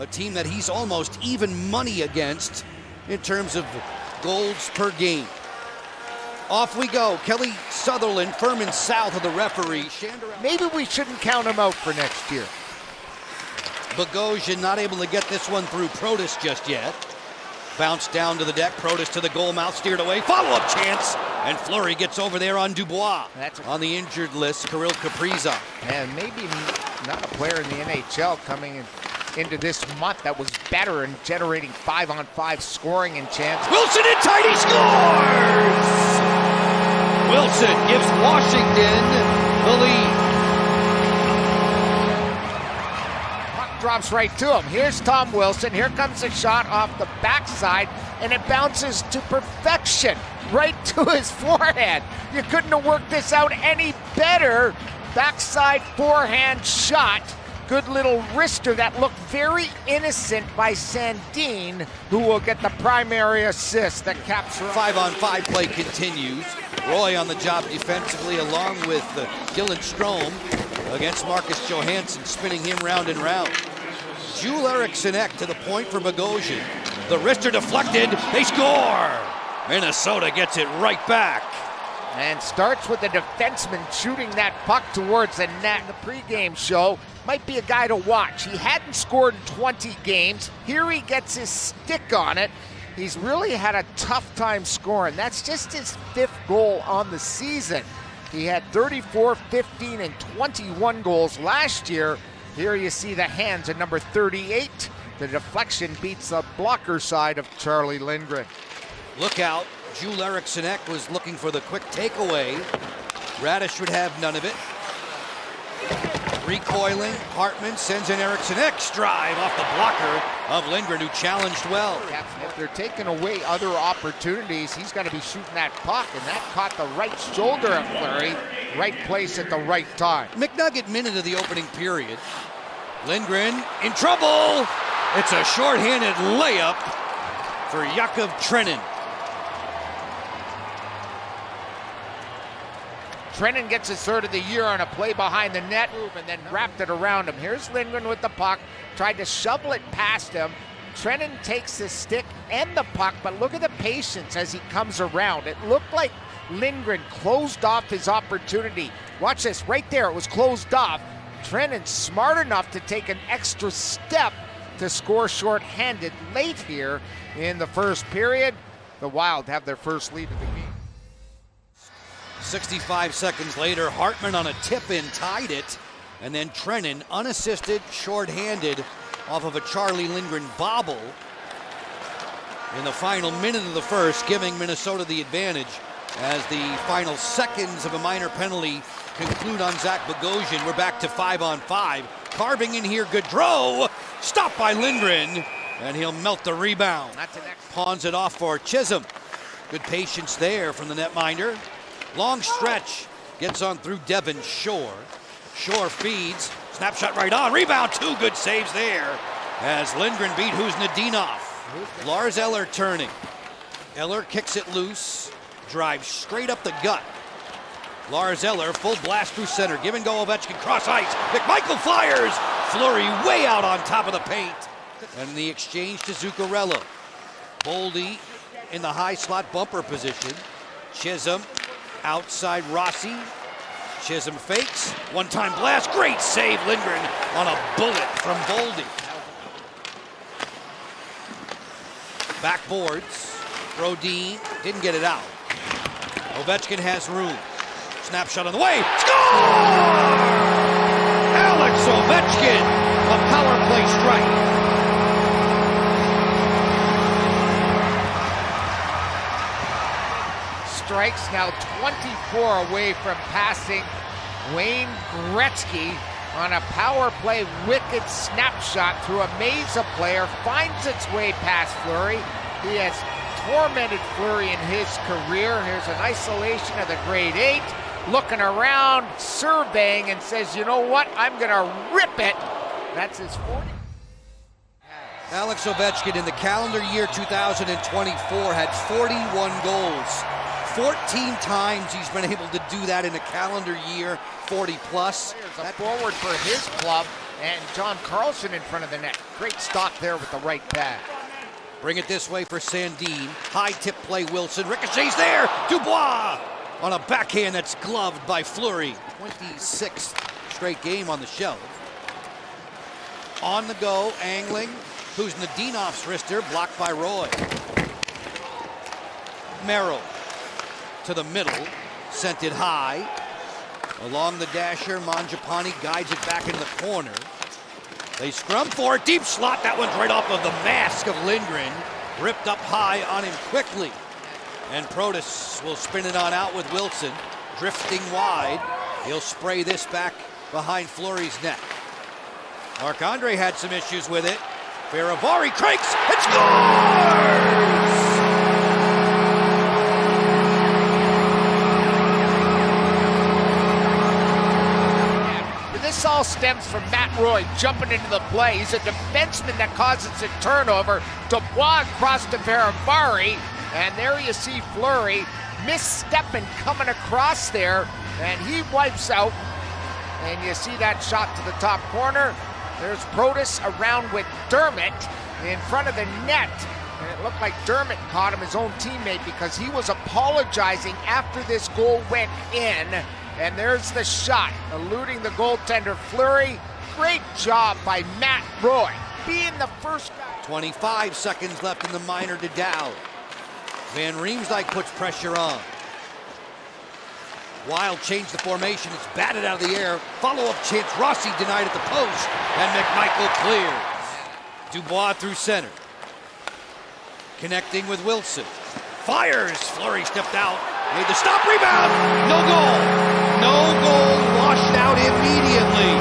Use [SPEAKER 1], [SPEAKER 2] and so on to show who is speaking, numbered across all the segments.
[SPEAKER 1] a team that he's almost even money against in terms of goals per game. Off we go. Kelly Sutherland, Furman south of the referee.
[SPEAKER 2] Maybe we shouldn't count him out for next year.
[SPEAKER 1] Bogosian not able to get this one through Protas just yet. Bounce down to the deck. Protas to the goal mouth, steered away. Follow-up chance. And Fleury gets over there on Dubois. On the injured list, Kirill Kaprizov.
[SPEAKER 2] And maybe not a player in the NHL coming into this month that was better in generating 5-on-5 scoring and chances.
[SPEAKER 1] Wilson in tight, he scores! Wilson gives Washington the lead.
[SPEAKER 2] Puck drops right to him. Here's Tom Wilson. Here comes a shot off the backside, and it bounces to perfection right to his forehand. You couldn't have worked this out any better. Backside forehand shot. Good little wrister that looked very innocent by Sandin, who will get the primary assist that captures.
[SPEAKER 1] 5-on-5 play continues. Roy on the job defensively along with Dylan Strome against Marcus Johansson, spinning him round and round. Jules Eriksson Ek to the point for Bogosian. The wrister deflected, they score! Minnesota gets it right back.
[SPEAKER 2] And starts with the defenseman shooting that puck towards the net. The pregame show might be a guy to watch. He hadn't scored in 20 games. Here he gets his stick on it. He's really had a tough time scoring. That's just his 5th goal on the season. He had 34, 15, and 21 goals last year. Here you see the hands at number 38. The deflection beats the blocker side of Charlie Lindgren.
[SPEAKER 1] Look out. Jules Eriksson Ek was looking for the quick takeaway. Radish would have none of it. Recoiling, Hartman sends in Eriksson Ek's drive off the blocker of Lindgren, who challenged well.
[SPEAKER 2] If they're taking away other opportunities, he's got to be shooting that puck, and that caught the right shoulder of Fleury. Right place at the right time.
[SPEAKER 1] McNugget minute of the opening period. Lindgren in trouble. It's a shorthanded layup for Yakov Trenin.
[SPEAKER 2] Trenin gets his 3rd of the year on a play behind the net move and then wrapped it around him. Here's Lindgren with the puck, tried to shovel it past him. Trenin takes the stick and the puck, but look at the patience as he comes around. It looked like Lindgren closed off his opportunity. Watch this, right there, it was closed off. Trenin smart enough to take an extra step to score shorthanded late here in the first period. The Wild have their first lead of the game.
[SPEAKER 1] 65 seconds later, Hartman on a tip-in tied it, and then Trenin, unassisted, shorthanded, off of a Charlie Lindgren bobble in the final minute of the first, giving Minnesota the advantage as the final seconds of a minor penalty conclude on Zach Bogosian. We're back to 5-on-5. Carving in here, Gaudreau, stopped by Lindgren, and he'll melt the rebound. Pawns it off for Chisholm. Good patience there from the netminder. Long stretch, gets on through Devin Shore. Shore feeds, snapshot right on, rebound, 2 good saves there as Lindgren beat Huznadinov. Lars Eller turning. Eller kicks it loose, drives straight up the gut. Lars Eller, full blast through center, give and go Ovechkin, cross ice, McMichael fires, Fleury way out on top of the paint. And the exchange to Zuccarello. Boldy in the high slot bumper position. Chisholm outside Rossi. Chisholm fakes. One-time blast. Great save, Lindgren on a bullet from Boldy. Backboards. Brodin didn't get it out. Ovechkin has room. Snapshot on the way. Score! Alex Ovechkin, a power play strike.
[SPEAKER 2] Strikes, now 24 away from passing Wayne Gretzky on a power play wicked snapshot through a maze of player, finds its way past Fleury. He has tormented Fleury in his career. Here's an isolation of the grade 8, looking around, surveying, and says, you know what, I'm gonna rip it. That's his 40.
[SPEAKER 1] Alex Ovechkin in the calendar year 2024 had 41 goals. 14 times he's been able to do that in a calendar year, 40 plus.
[SPEAKER 2] There's a forward for his club, And John Carlson in front of the net. Great stop there with the right pad.
[SPEAKER 1] Bring it this way for Sandin. High tip play, Wilson. Ricochets there. Dubois on a backhand that's gloved by Fleury. 26th straight game on the shelf. On the go, angling. Kuznetsov's wrister, blocked by Roy. Merrill to the middle. Sent it high. Along the dasher, Mangiapane guides it back in the corner. They scrum for it, deep slot. That one's right off of the mask of Lindgren. Ripped up high on him quickly. And Protas will spin it on out with Wilson. Drifting wide. He'll spray this back behind Fleury's net. Marc-Andre had some issues with it. Farivari cranks and scores!
[SPEAKER 2] This all stems from Matt Roy jumping into the play. He's a defenseman that causes a turnover. Dubois across to Farivari, and there you see Fleury misstepping coming across there, and he wipes out. And you see that shot to the top corner. There's Protas around with Dermott in front of the net. And it looked like Dermott caught him, his own teammate, because he was apologizing after this goal went in. And there's the shot, eluding the goaltender Fleury. Great job by Matt Roy, being the first guy.
[SPEAKER 1] 25 seconds left in the minor to Dow. Van Riemsdyk puts pressure on. Wild changed the formation. It's batted out of the air. Follow-up chance. Rossi denied at the post. And McMichael clears. Dubois through center. Connecting with Wilson. Fires. Fleury stepped out. Made the stop. Rebound. No goal. No goal. Washed out immediately.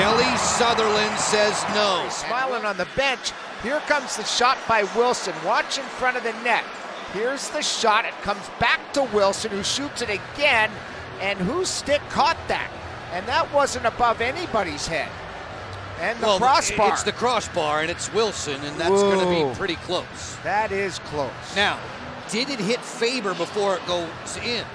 [SPEAKER 1] Kelly Sutherland says no.
[SPEAKER 2] He's smiling on the bench. Here comes the shot by Wilson. Watch in front of the net. Here's the shot. It comes back to Wilson, who shoots it again. And whose stick caught that? And that wasn't above anybody's head. And the crossbar.
[SPEAKER 1] It's the crossbar, and it's Wilson, and that's going to be pretty close.
[SPEAKER 2] That is close.
[SPEAKER 1] Now, did it hit Faber before it goes in?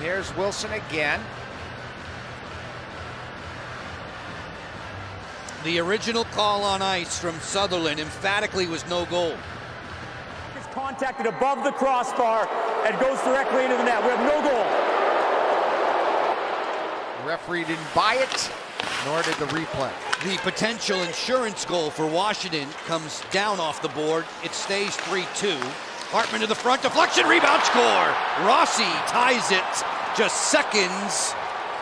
[SPEAKER 2] Here's Wilson again.
[SPEAKER 1] The original call on ice from Sutherland emphatically was no goal.
[SPEAKER 3] It's contacted above the crossbar and goes directly into the net. We have no goal.
[SPEAKER 2] The referee didn't buy it, nor did the replay.
[SPEAKER 1] The potential insurance goal for Washington comes down off the board. It stays 3-2. Hartman to the front, deflection, rebound, score. Rossi ties it just seconds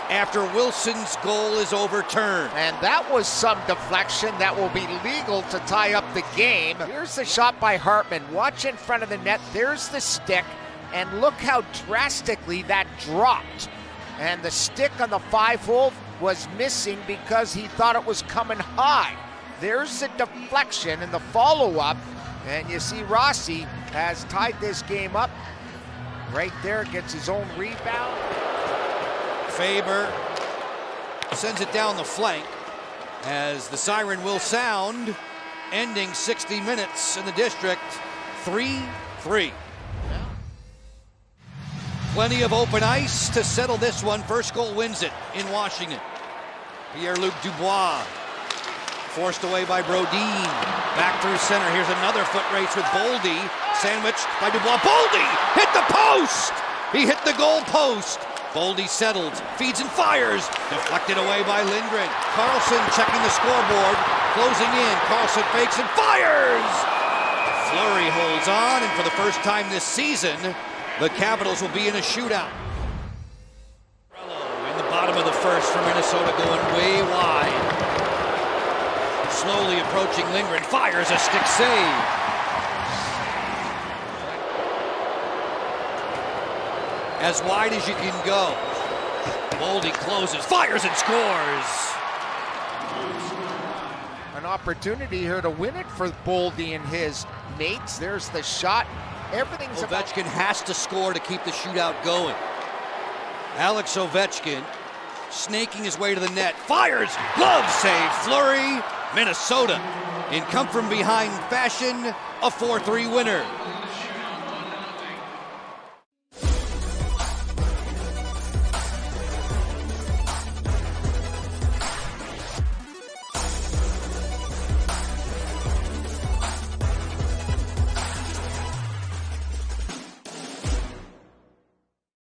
[SPEAKER 1] after Wilson's goal is overturned.
[SPEAKER 2] And that was some deflection that will be legal to tie up the game. Here's the shot by Hartman. Watch in front of the net. There's the stick. And look how drastically that dropped. And the stick on the 5-hole was missing because he thought it was coming high. There's the deflection and the follow-up. And you see Rossi has tied this game up. Right there, gets his own rebound.
[SPEAKER 1] Faber sends it down the flank as the siren will sound, ending 60 minutes in the district, 3-3. Plenty of open ice to settle this one. First goal wins it in Washington. Pierre-Luc Dubois forced away by Brodin. Back through center. Here's another foot race with Boldy. Sandwiched by Dubois. Boldy hit the post! He hit the goal post. Boldy settled, feeds and fires. Deflected away by Lindgren. Carlson checking the scoreboard. Closing in. Carlson fakes and fires! Fleury holds on, and for the first time this season, the Capitals will be in a shootout. In the bottom of the first for Minnesota, going way wide. Slowly approaching Lindgren, fires a stick save. As wide as you can go. Boldy closes, fires and scores.
[SPEAKER 2] An opportunity here to win it for Boldy and his mates. There's the shot. Everything's
[SPEAKER 1] Ovechkin has to score to keep the shootout going. Alex Ovechkin snaking his way to the net. Fires, glove save, Fleury, Minnesota in come from behind fashion, a 4-3 winner.